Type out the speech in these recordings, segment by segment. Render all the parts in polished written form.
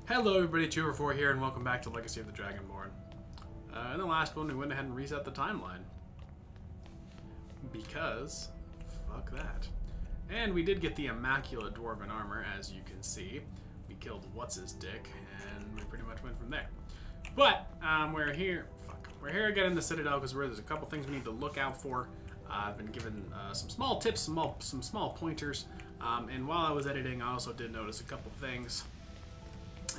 Hello everybody, 204 here, and welcome back to Legacy of the Dragonborn. In the last one, we went ahead and reset the timeline. Because, fuck that. And we did get the Immaculate Dwarven Armor, as you can see. We killed What's-His-Dick, and we pretty much went from there. But, we're here again in the Citadel, because there's a couple things we need to look out for. I've been given some small tips, some small pointers, and while I was editing, I also did notice a couple things.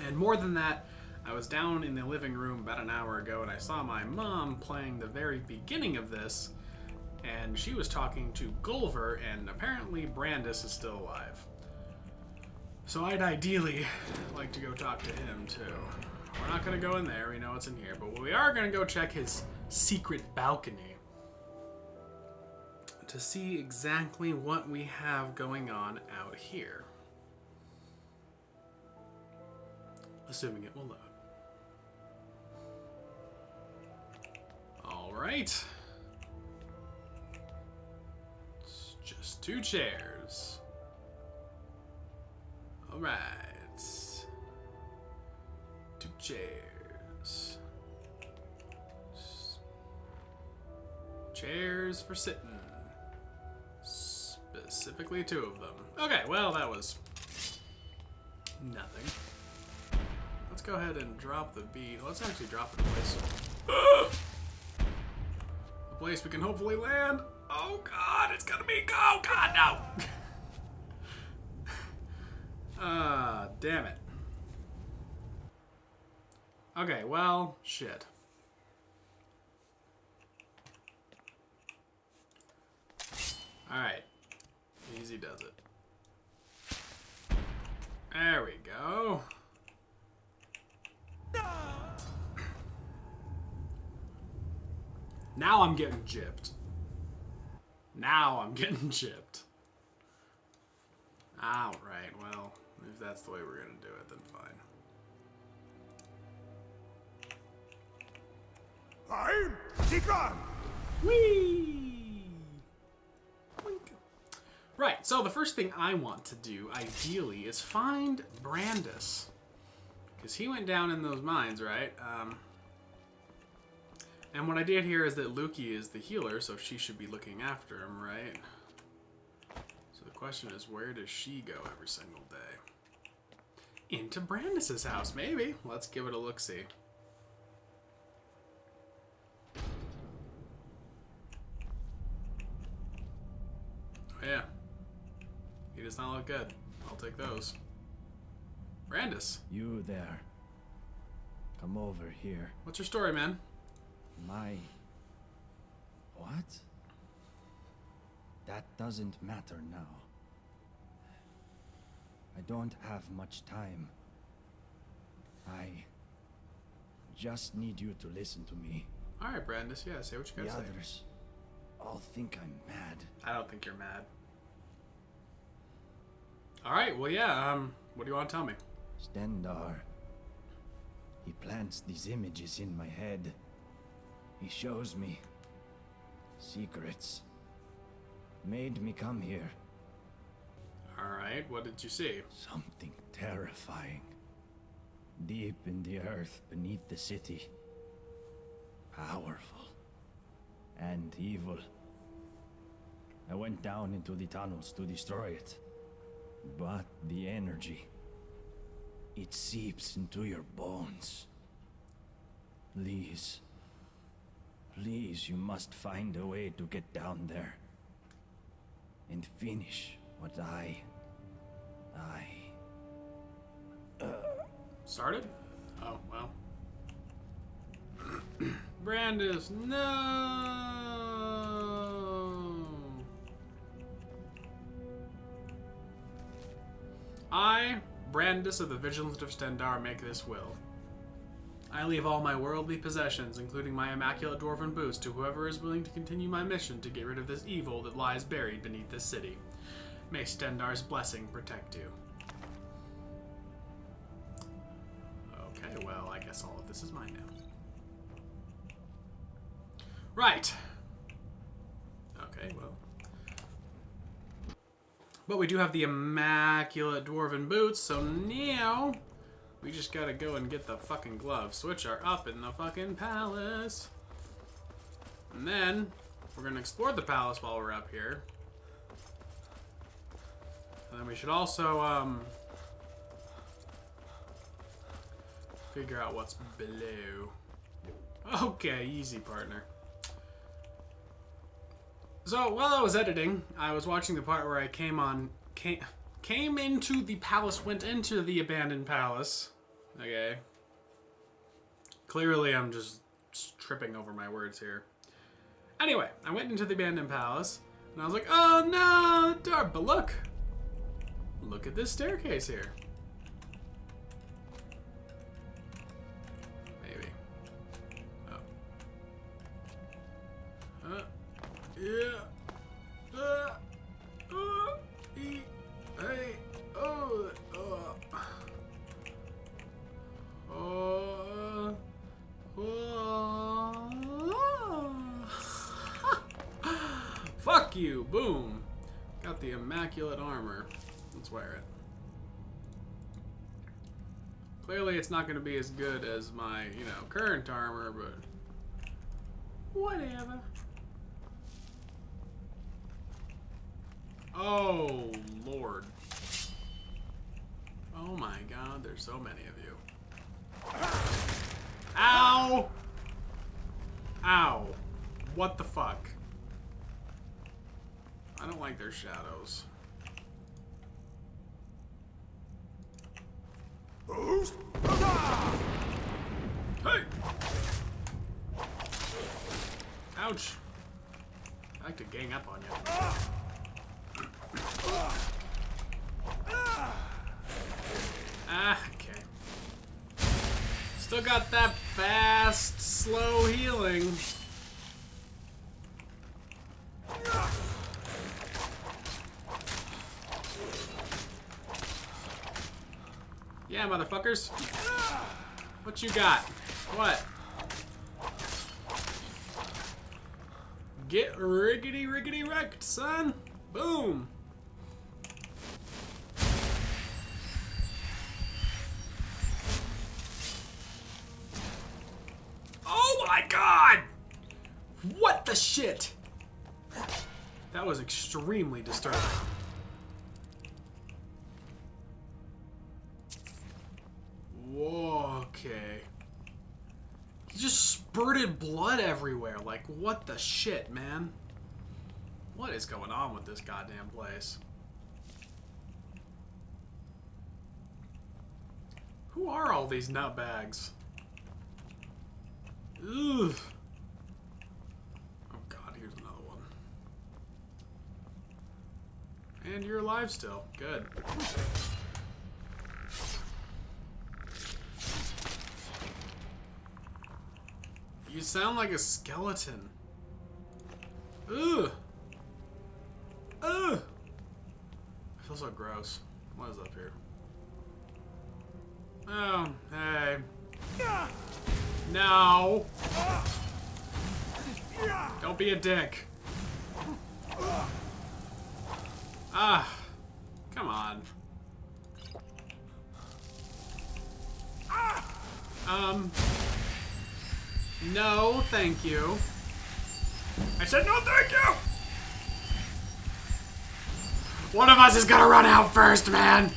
And more than that, I was down in the living room about an hour ago and I saw my mom playing the very beginning of this, and she was talking to Gulliver, and apparently Brandis is still alive. So I'd ideally like to go talk to him too. We're not going to go in there, we know what's in here, but we are going to go check his secret balcony to see exactly what we have going on out here. Assuming it will load. Alright. It's just 2 chairs. Alright. 2 chairs. Chairs for sitting. Specifically 2 of them. Okay, well, that was nothing. Let's go ahead and drop the bead. Let's actually drop it in a place. A place we can hopefully land. Oh god, it's gonna be. Oh god, no! Damn it. Okay, well, shit. Alright. Easy does it. There we go. Now I'm getting gypped. Now I'm getting gypped. Alright, well, if that's the way we're gonna do it, then fine. Fine, Whee! Wink. Right, so the first thing I want to do, ideally, is find Brandis. Because he went down in those mines, right? And what I did here is that Luki is the healer, so she should be looking after him, right? So the question is, where does she go every single day? Into Brandis's house, maybe. Let's give it a look-see. Oh, yeah. He does not look good. I'll take those. Brandis. You there. Come over here. What's your story, man? What? That doesn't matter now. I don't have much time. I just need you to listen to me. Alright, Brandis, yeah, say what you gotta say. The others all think I'm mad. I don't think you're mad. Alright, well, yeah, what do you want to tell me? Stendar. He plants these images in my head. He shows me secrets. Made me come here. Alright, what did you see? Something terrifying. Deep in the earth beneath the city. Powerful. And evil. I went down into the tunnels to destroy it. But the energy, it seeps into your bones. Please, you must find a way to get down there and finish what Started? Oh, well. Brandis, no! I, Brandis of the Vigilance of Stendar, make this will. I leave all my worldly possessions, including my immaculate dwarven boots, to whoever is willing to continue my mission to get rid of this evil that lies buried beneath this city. May Stendar's blessing protect you. Okay, well, I guess all of this is mine now. Right. Okay, well. But we do have the immaculate dwarven boots, so now We just gotta go and get the fucking gloves, which are up in the fucking palace. And then, we're gonna explore the palace while we're up here. And then we should also, figure out what's below. Okay, easy, partner. So, while I was editing, I was watching the part where I came into the palace, went into the abandoned palace. Okay. Clearly, I'm just tripping over my words here. Anyway, I went into the abandoned palace, and I was like, oh no, dark. But look at this staircase here. Maybe. Oh. Yeah. Hey. Oh. Fuck you. Boom. Got the immaculate armor. Let's wear it. Clearly it's not going to be as good as my, current armor, but whatever. Oh, Lord. Oh my God, there's so many of you. Ow! Ow. What the fuck? I don't like their shadows. Hey! Ouch. I like to gang up on you. Okay. Still got that fast, slow healing. Yeah, motherfuckers. What you got? What? Get riggedy wrecked, son. Boom. Oh my God! What the shit? That was extremely disturbing. Whoa, okay. He just spurted blood everywhere. Like, what the shit, man? What is going on with this goddamn place? Who are all these nutbags? Ugh. Oh God, here's another one. And you're alive still. Good. You sound like a skeleton. Ugh. Ugh. I feel so gross. What is up here? Oh, hey. No. Don't be a dick. Ah. Come on. No, thank you. I said no, thank you! One of us is gonna run out first, man!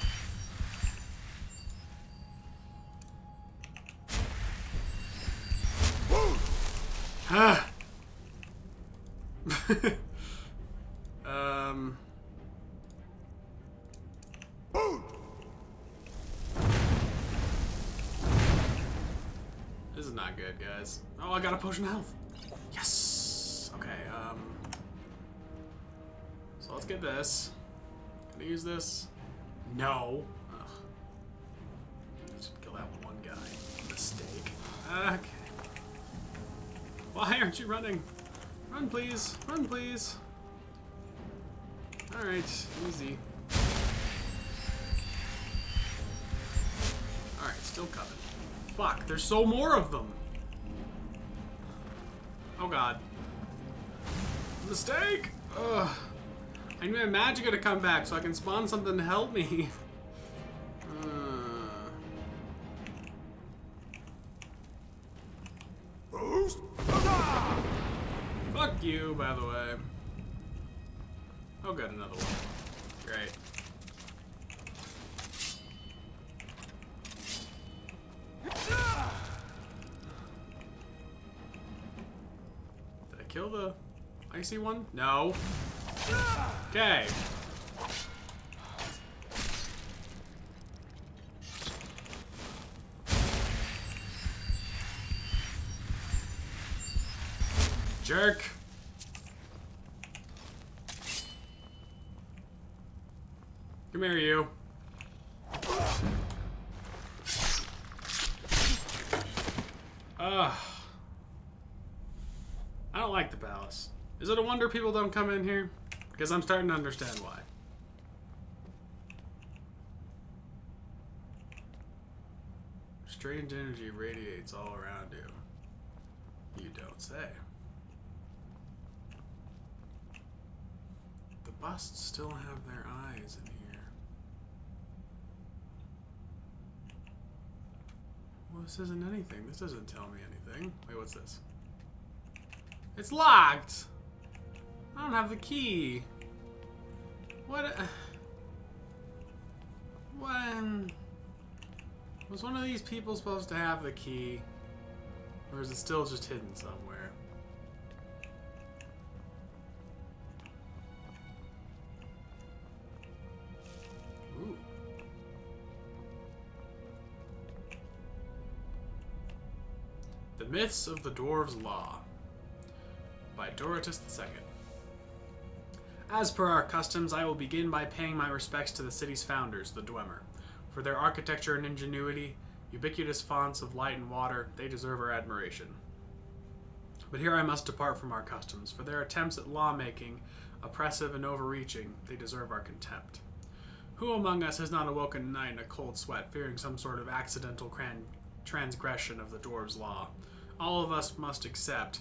This is not good, guys. Oh, I got a potion of health. Yes! Okay, so let's get this. Can I use this? No. Ugh. Let's kill that one guy. Mistake. Okay. Why aren't you running? Run, please. Run, please. Alright, easy. Alright, still coming. Fuck, there's so more of them. Oh God. Mistake! Ugh. I need my magic to come back so I can spawn something to help me. out of the way. Oh good, another one. Great. Did I kill the icy one? No. Okay. Jerk. Come here, you. Ugh. I don't like the palace. Is it a wonder people don't come in here? Because I'm starting to understand why. Strange energy radiates all around you. You don't say. The busts still have their eyes in here. Well, this isn't anything. This doesn't tell me anything. Wait, what's this? It's locked! I don't have the key. What? When? Was one of these people supposed to have the key? Or is it still just hidden somewhere? Ooh. The Myths of the Dwarves' Law by Dorotus II. As per our customs, I will begin by paying my respects to the city's founders, the Dwemer. For their architecture and ingenuity, ubiquitous fonts of light and water, they deserve our admiration. But here I must depart from our customs. For their attempts at lawmaking, oppressive and overreaching, they deserve our contempt. Who among us has not awoken at night in a cold sweat, fearing some sort of accidental transgression of the dwarves' law? All of us must accept,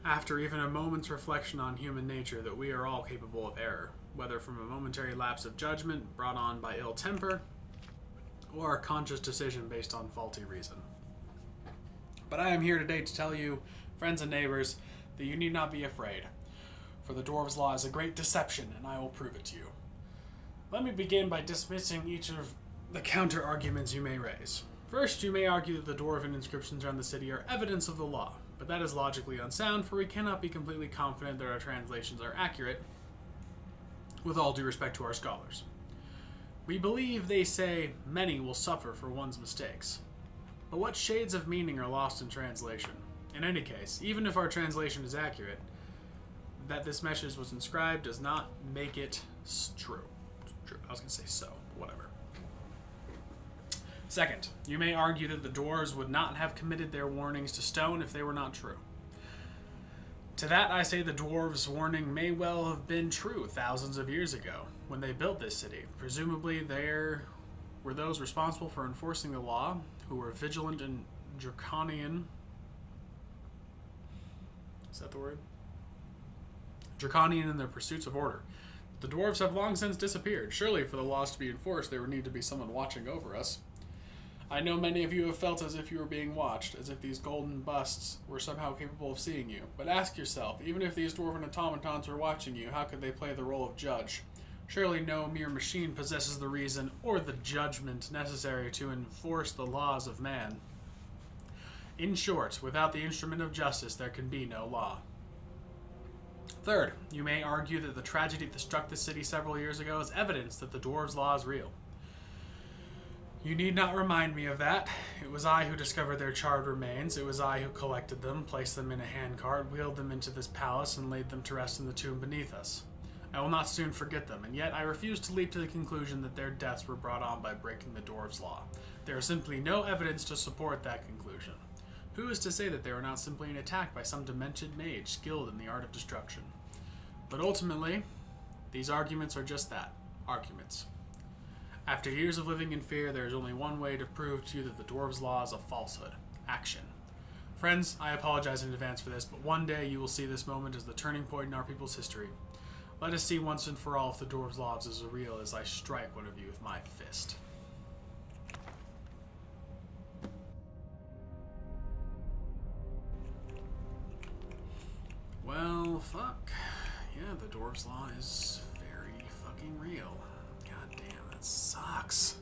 after even a moment's reflection on human nature, that we are all capable of error, whether from a momentary lapse of judgment brought on by ill temper, or a conscious decision based on faulty reason. But I am here today to tell you, friends and neighbors, that you need not be afraid, for the dwarves' law is a great deception, and I will prove it to you. Let me begin by dismissing each of the counter-arguments you may raise. First, you may argue that the dwarven inscriptions around the city are evidence of the law, but that is logically unsound, for we cannot be completely confident that our translations are accurate, with all due respect to our scholars. We believe, they say, many will suffer for one's mistakes. But what shades of meaning are lost in translation? In any case, even if our translation is accurate, that this message was inscribed does not make it true. I was going to say so, but whatever. Second, you may argue that the dwarves would not have committed their warnings to stone if they were not true. To that I say the dwarves' warning may well have been true thousands of years ago, when they built this city. Presumably there were those responsible for enforcing the law, who were vigilant and draconian. Is that the word? Draconian in their pursuits of order. The dwarves have long since disappeared. Surely for the laws to be enforced, there would need to be someone watching over us. I know many of you have felt as if you were being watched, as if these golden busts were somehow capable of seeing you. But ask yourself, even if these dwarven automatons were watching you, how could they play the role of judge? Surely no mere machine possesses the reason or the judgment necessary to enforce the laws of man. In short, without the instrument of justice, there can be no law. Third, you may argue that the tragedy that struck the city several years ago is evidence that the dwarves' law is real. You need not remind me of that. It was I who discovered their charred remains. It was I who collected them, placed them in a handcart, wheeled them into this palace, and laid them to rest in the tomb beneath us. I will not soon forget them, and yet I refuse to leap to the conclusion that their deaths were brought on by breaking the dwarves' law. There is simply no evidence to support that conclusion. Who is to say that they were not simply an attack by some demented mage skilled in the art of destruction? But ultimately, these arguments are just that, arguments. After years of living in fear, there is only one way to prove to you that the dwarves' law is a falsehood. Action. Friends, I apologize in advance for this, but one day you will see this moment as the turning point in our people's history. Let us see once and for all if the dwarves' law is as real as I strike one of you with my fist. Well, Well, fuck. Yeah, the Dwarves Law is very fucking real. God damn, that sucks.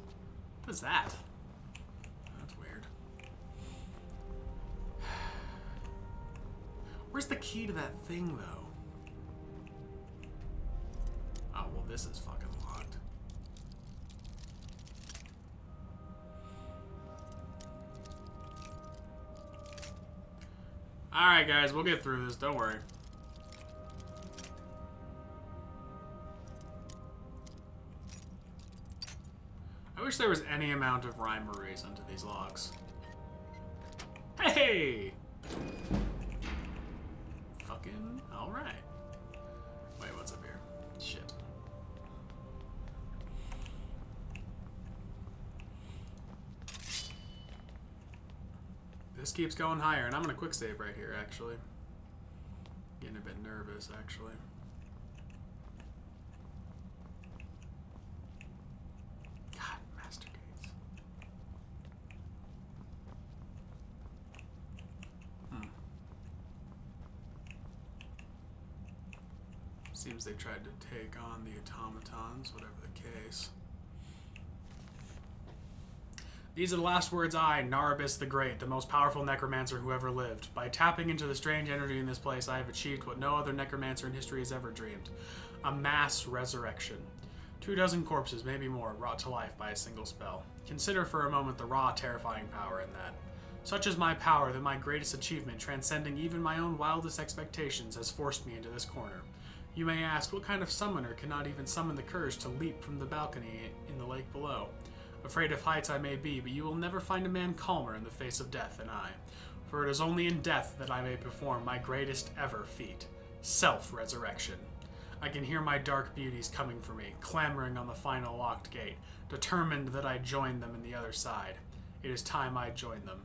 What is that? That's weird. Where's the key to that thing, though? Oh, well, this is fucking locked. Alright, guys, we'll get through this. Don't worry. I wish there was any amount of rhyme or reason to these logs. Hey! Fucking alright. Wait, what's up here? Shit. This keeps going higher, and I'm gonna quick save right here, actually. Getting a bit nervous, actually. God, Master Gates. Seems they tried to take on the automatons, whatever the case. These are the last words I, Narnabus the Great, the most powerful necromancer who ever lived. By tapping into the strange energy in this place, I have achieved what no other necromancer in history has ever dreamed. A mass resurrection. 24 corpses, maybe more, brought to life by a single spell. Consider for a moment the raw, terrifying power in that. Such is my power that my greatest achievement, transcending even my own wildest expectations, has forced me into this corner. You may ask, what kind of summoner cannot even summon the courage to leap from the balcony in the lake below? Afraid of heights I may be, but you will never find a man calmer in the face of death than I. For it is only in death that I may perform my greatest ever feat, self-resurrection. I can hear my dark beauties coming for me, clamoring on the final locked gate, determined that I join them in the other side. It is time I join them.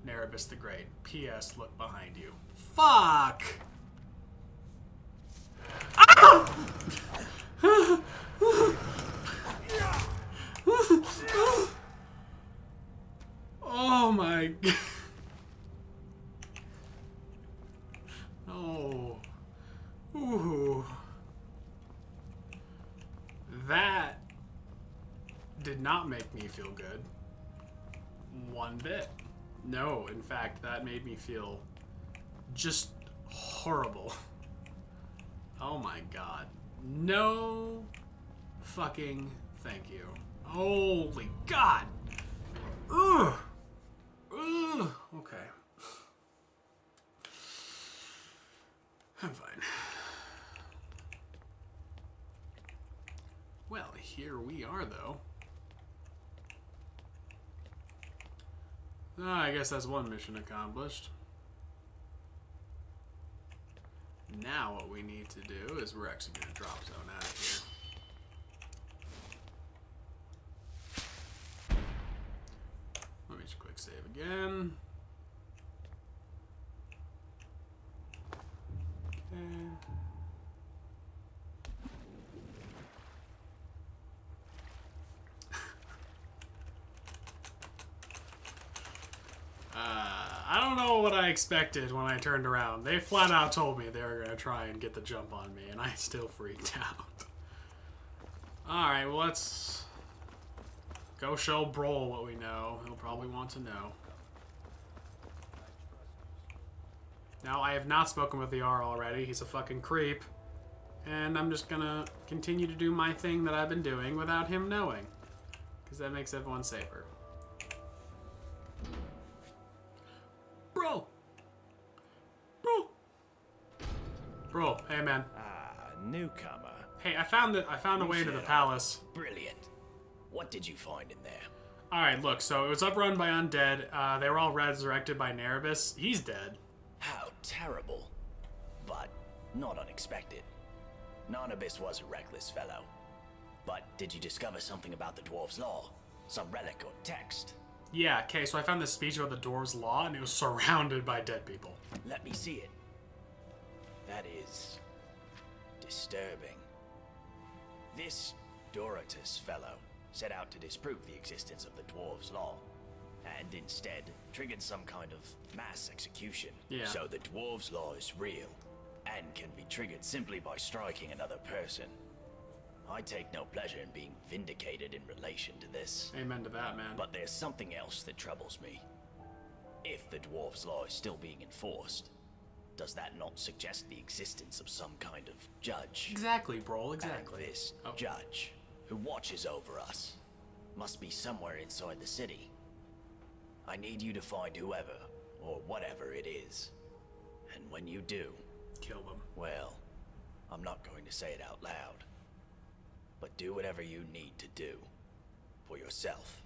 Narnabus the Great. P.S. Look behind you. Fuck! Ah! Oh my god. Oh. Ooh. That did not make me feel good. One bit. No, in fact, that made me feel just horrible. Oh my god. No fucking thank you. Holy god. Ugh. Ugh. Okay. I'm fine. Well, here we are, though. I guess that's one mission accomplished. Now what we need to do is we're actually going to drop zone out of here. Let me just quick save again. Okay. I don't know what I expected when I turned around. They flat out told me they were going to try and get the jump on me, and I still freaked out. Alright, well, let's go show Broll what we know. He'll probably want to know. Now, I have not spoken with the R already. He's a fucking creep. And I'm just going to continue to do my thing that I've been doing without him knowing. Because that makes everyone safer. Bro! Bro! Bro, hey man. Ah, newcomer. Hey, I found a way to the palace. Brilliant. What did you find in there? Alright, look, so it was uprun by undead. They were all resurrected by Narnabus. He's dead. How terrible. But not unexpected. Narnabus was a reckless fellow. But did you discover something about the Dwarves' Law? Some relic or text? Yeah, okay, so I found this speech about the Dwarves' Law, and it was surrounded by dead people. Let me see it. That is disturbing. This Dorotus fellow set out to disprove the existence of the Dwarves' Law, and instead triggered some kind of mass execution. Yeah. So the Dwarves' Law is real, ban can be triggered simply by striking another person. I take no pleasure in being vindicated in relation to this. Amen to that, man. But there's something else that troubles me. If the dwarves' law is still being enforced, does that not suggest the existence of some kind of judge? Exactly, bro, exactly. And this judge, who watches over us, must be somewhere inside the city. I need you to find whoever, or whatever it is. And when you do... Kill them. Well, I'm not going to say it out loud. But do whatever you need to do. For yourself.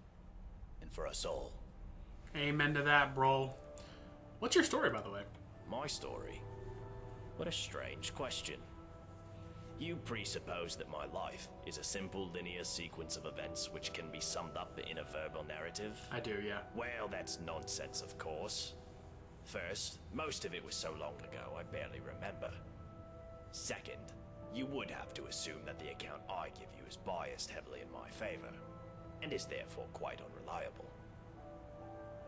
And for us all. Amen to that, bro. What's your story, by the way? My story? What a strange question. You presuppose that my life is a simple linear sequence of events which can be summed up in a verbal narrative? I do, yeah. Well, that's nonsense, of course. First, most of it was so long ago I barely remember. Second, you would have to assume that the account I give you is biased heavily in my favor, and is therefore quite unreliable.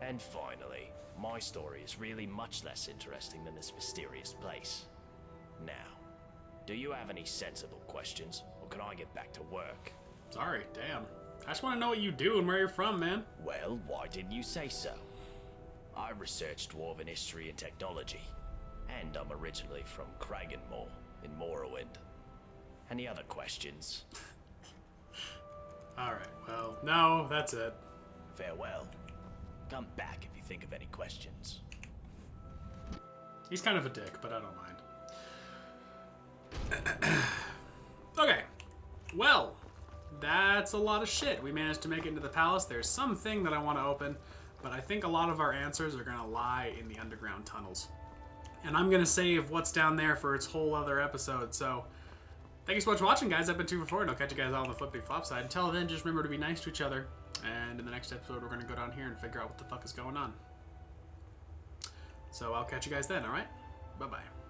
And finally, my story is really much less interesting than this mysterious place. Now, do you have any sensible questions, or can I get back to work? Sorry, damn. I just want to know what you do and where you're from, man. Well, why didn't you say so? I researched Dwarven history and technology, and I'm originally from Dragonborn in Morrowind. Any other questions? Alright, well, no, that's it. Farewell. Come back if you think of any questions. He's kind of a dick, but I don't mind. Okay, well, that's a lot of shit. We managed to make it into the palace. There's something that I want to open, but I think a lot of our answers are going to lie in the underground tunnels. And I'm going to save what's down there for its whole other episode, so... Thank you so much for watching, guys. I've been 2 for 4, and I'll catch you guys all on the flippy flop side. Until then, just remember to be nice to each other. And in the next episode, we're going to go down here and figure out what the fuck is going on. So I'll catch you guys then, alright? Bye-bye.